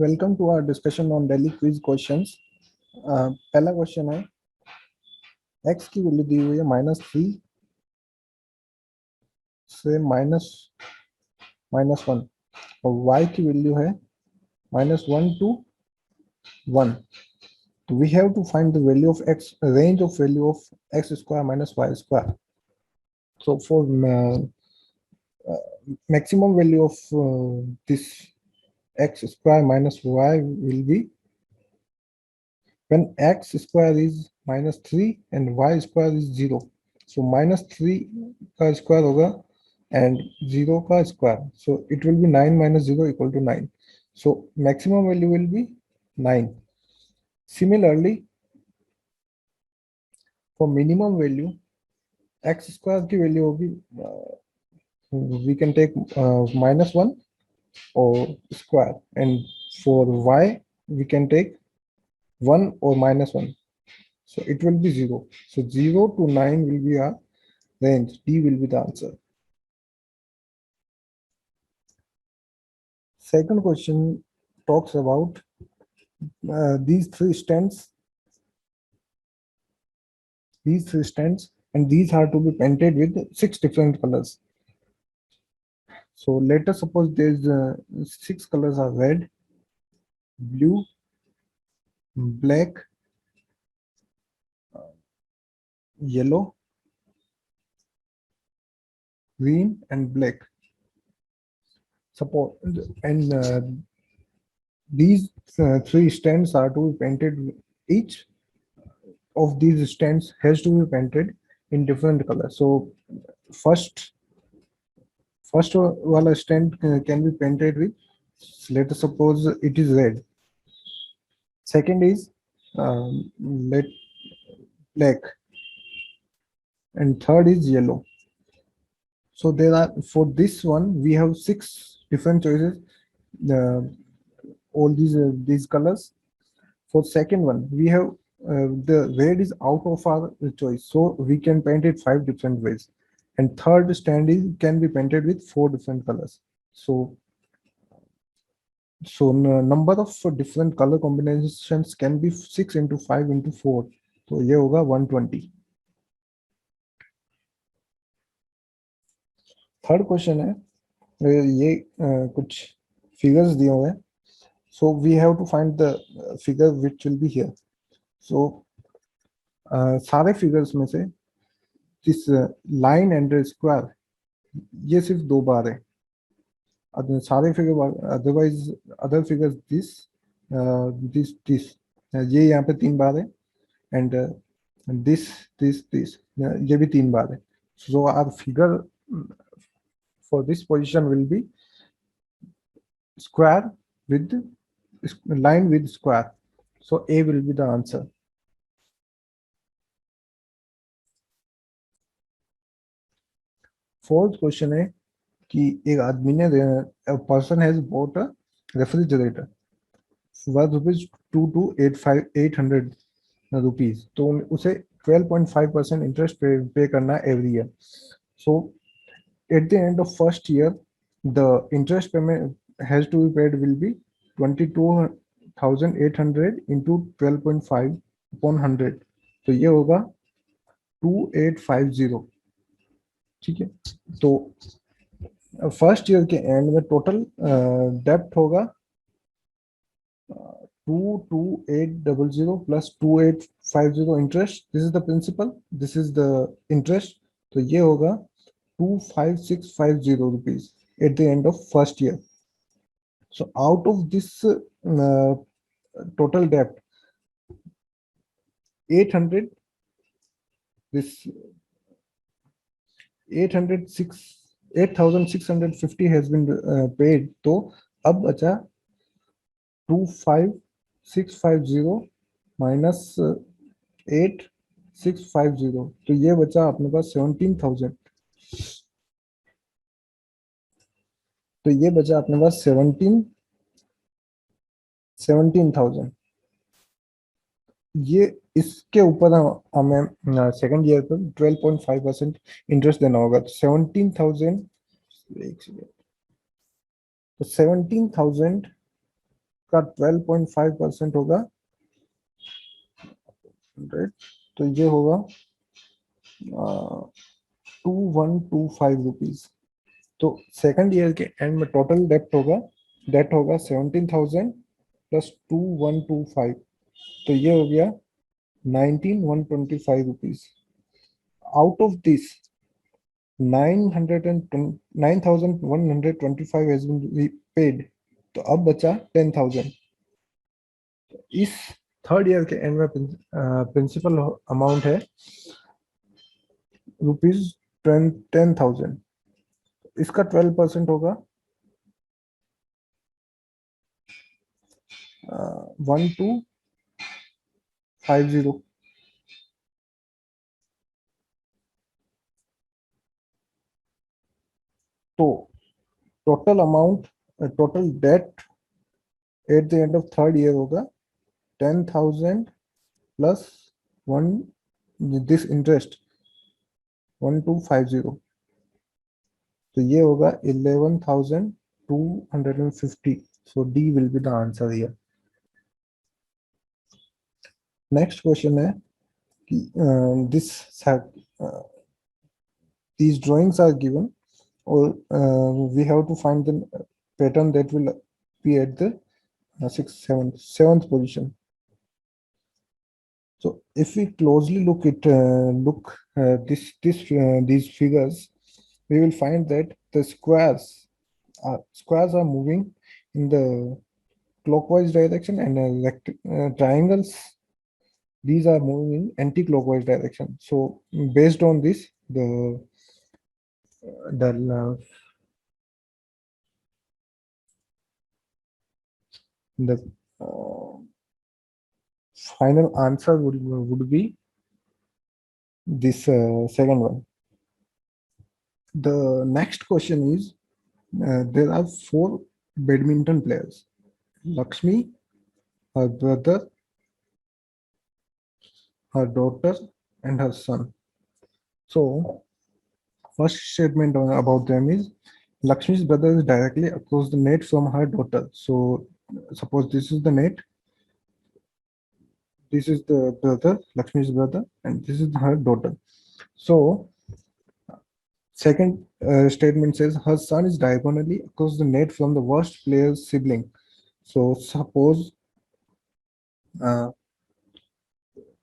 Welcome to our discussion on daily quiz questions. पहला question है, x की value दी हुई है -3 से माइनस वन और y की वैल्यू है -1 to 1. तो we have to find the value of x, range of value of x square minus y square. So for maximum value of this x square minus y will be when x square is -3 and y square is 0. So -3 का square होगा and 0 का square. So it will be 9 minus 0 equal to 9. So maximum value will be 9. Similarly, for minimum value, x square की value होगी, we can take -1 or square, and for y we can take 1 or -1. So it will be 0. So 0 to 9 will be our range. D will be the answer. Second question talks about these three stands. And these are to be painted with 6 different colors. So let us suppose there's 6 colors are red, blue, black, yellow, green, and black. Suppose and these three stands are to be painted. Each of these stands has to be painted in different colors. So first wala stand can be painted with, let us suppose it is red. Second is let black, and third is yellow. So there are, for this one we have 6 different choices, all these colors. For second one we have the red is out of our choice, so we can paint it 5 different ways. And third stand is can be painted with 4 different colors. So number of different color combinations can be 6 into 5 into 4. तो ये होगा 120. Third question है, ये कुछ figures दिए हुए हैं. So we have to find the figure which will be here. So सारे फिगर्स में से this line and square ये सिर्फ 2 बार है. सारे figure otherwise other figures this ये यहाँ पे 3 बार है, एंड दिस ये भी 3 बार है. So our figure for this position will be square with line with square. So A will be the answer. Fourth question है कि एक आदमी ने, a person has bought a refrigerator worth rupees 800 rupees. तो उसे 12.5% इंटरेस्ट पे करना है every year. So at the end of first year the interest payment has to be paid will be 22,800 into 12.5 upon 100. तो ये होगा 2850. ठीक है. तो फर्स्ट ईयर के एंड में टोटल डेप्ट होगा 22800 plus 2850 interest. This is the principal, this is the interest. तो ये होगा 25650 rupees at the end of first year. So out of this total debt, 800 this 8650 has been paid. तो अब बचा 25650 minus 8650. तो ये बचा अपने पास 17,000. तो ये बचा अपने पास 17,000. ये इसके ऊपर हमें सेकंड ईयर पर 12.5% इंटरेस्ट देना होगा. तो 17,000, तो 17,000 का 12.5% होगा 100, तो ये होगा 2125 रुपीज। तो सेकंड ईयर के एंड में टोटल डेट होगा 17,000 प्लस 2125, तो ये हो गया 19,125 rupees. Out of this 9,125 has been paid, तो अब बचा 10,000। इस थर्ड ईयर के एंड में प्रिंसिपल अमाउंट है रुपीज 10,000। इसका 12% होगा 1250। तो total date eight the end of third year होगा 10,000 प्लस वन दिस इंटरेस्ट 1250, तो ये होगा 11,250। So D will be the answer here. Next question है कि this these drawings are given, or we have to find the pattern that will be at the seventh position. So if we closely look these figures, we will find that the squares are moving in the clockwise direction, and triangles, these are moving in anti-clockwise direction. So based on this, the final answer would be this second one. The next question is, there are 4 badminton players: Lakshmi, her brother, her daughter, and her son. So first statement about them is, Lakshmi's brother is directly across the net from her daughter. So suppose this is the net, this is the brother, Lakshmi's brother, and this is her daughter. So second statement says her son is diagonally across the net from the worst player's sibling. So suppose uh,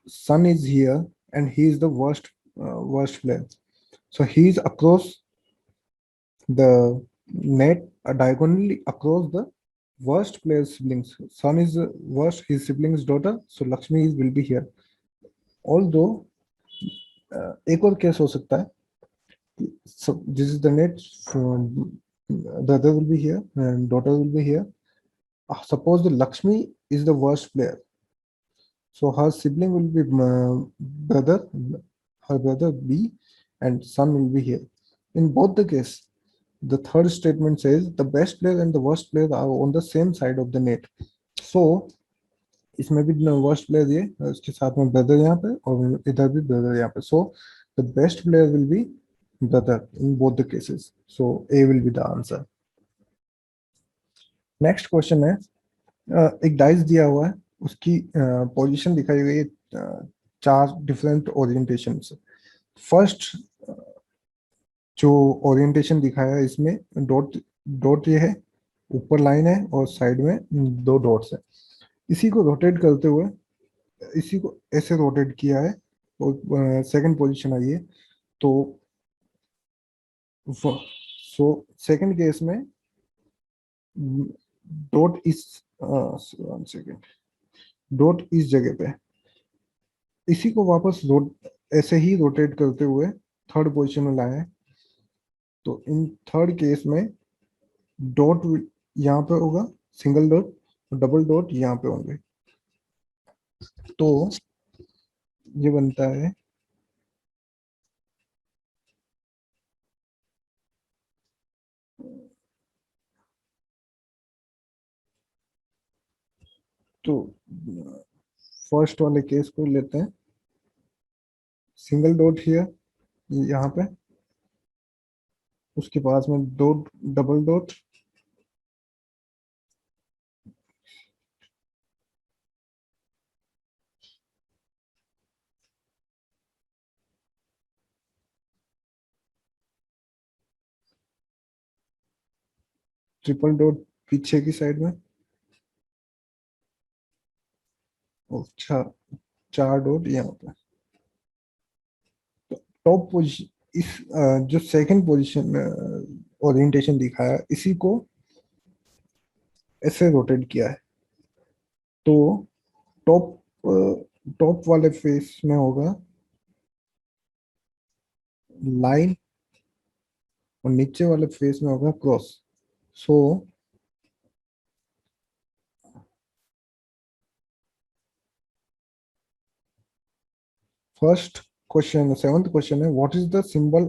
son is here and he is the worst player. So he is across the net diagonally across the worst player's siblings. Son is the worst, his sibling's daughter. So Lakshmi will be here. Although एक और case हो सकता है, so this is the net, brother will be here and daughter will be here. Suppose the Lakshmi is the worst player, so her sibling will be her brother B, and son will be here. In both the case, the third statement says the best player and the worst player are on the same side of the net. So इसमें भी worst player ये, उसके साथ में brother यहाँ पे और इधर भी ब्रदर यहाँ पे. So the best player will be brother in both the cases. So A will be the answer. Next question है, एक डाइस दिया हुआ है, उसकी पोजीशन दिखाई हुई है 4 डिफरेंट ओरिएंटेशन से. फर्स्ट जो ओरिएंटेशन दिखाया है इसमें डॉट डॉट ये है, ऊपर लाइन है और साइड में 2 डॉट्स है. इसी को रोटेट करते हुए इसी को ऐसे रोटेट किया है और सेकंड पोजीशन आई है. तो सो सेकंड केस में डॉट इस वन सेकेंड, डॉट इस जगह पे, इसी को वापस ऐसे ही रोटेट करते हुए थर्ड पोजीशन में लाया है. तो इन थर्ड केस में डॉट यहाँ पे होगा, सिंगल डॉट, डबल डॉट यहाँ पे होंगे. तो ये बनता है तो फर्स्ट वाले केस को लेते हैं. सिंगल डॉट हियर यहाँ पे, उसके पास में दो डबल डॉट, ट्रिपल डॉट पीछे की साइड में, अच्छा 4 डॉट यहाँ पे। टॉप पोजीशन, इस जो सेकंड पोजीशन ओरिएंटेशन दिखाया इसी को ऐसे रोटेट किया है, तो टॉप टॉप वाले फेस में होगा लाइन और नीचे वाले फेस में होगा cross. So first question, seventh question है, what is the symbol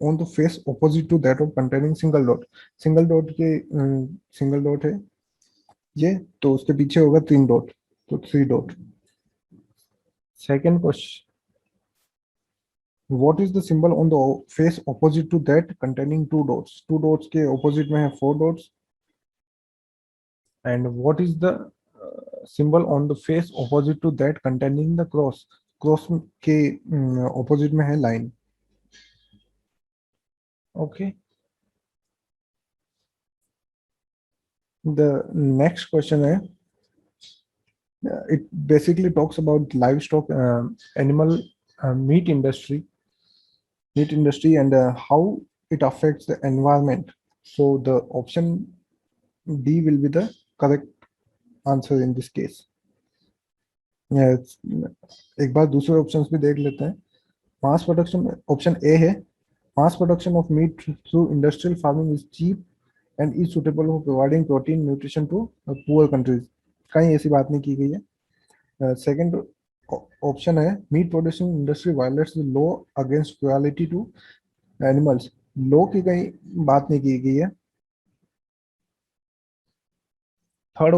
on the face opposite to that of containing single dot. Single dot के सिंगल डॉट है ये, तो उसके पीछे होगा 3 डॉट, तो 3 dot. Second question, what is the symbol on the face opposite to that containing 2 dots. 2 dots के opposite में है 4 dots. And what is the symbol on the face opposite to that containing the cross. Cross के opposite में है line. Okay, the next question है, it basically talks about livestock, animal meat industry and how it affects the environment. So the option D will be the correct answer in this case. Yes, एक बार दूसरे options भी देख लेते हैं। Mass production, option A है, mass production of meat through industrial farming is cheap and is suitable for providing protein nutrition to poor countries. कहीं ऐसी बात नहीं की गई है। सेकंड ऑप्शन है, meat producing industry violates the law against cruelty to animals. Law की कहीं बात नहीं की गई है। थर्ड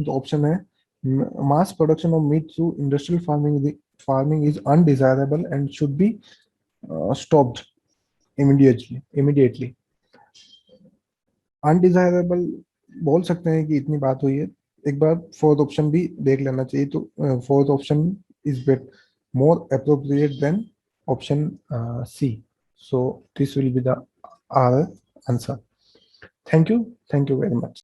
ऑप्शन है, mass production of meat through industrial farming is undesirable and should be stopped immediately. Undesirable बोल सकते हैं कि इतनी बात हुई है। एक बार फोर्थ ऑप्शन भी देख लेना चाहिए, तो fourth option is bit more appropriate than option C. So this will be the our answer. Thank you very much.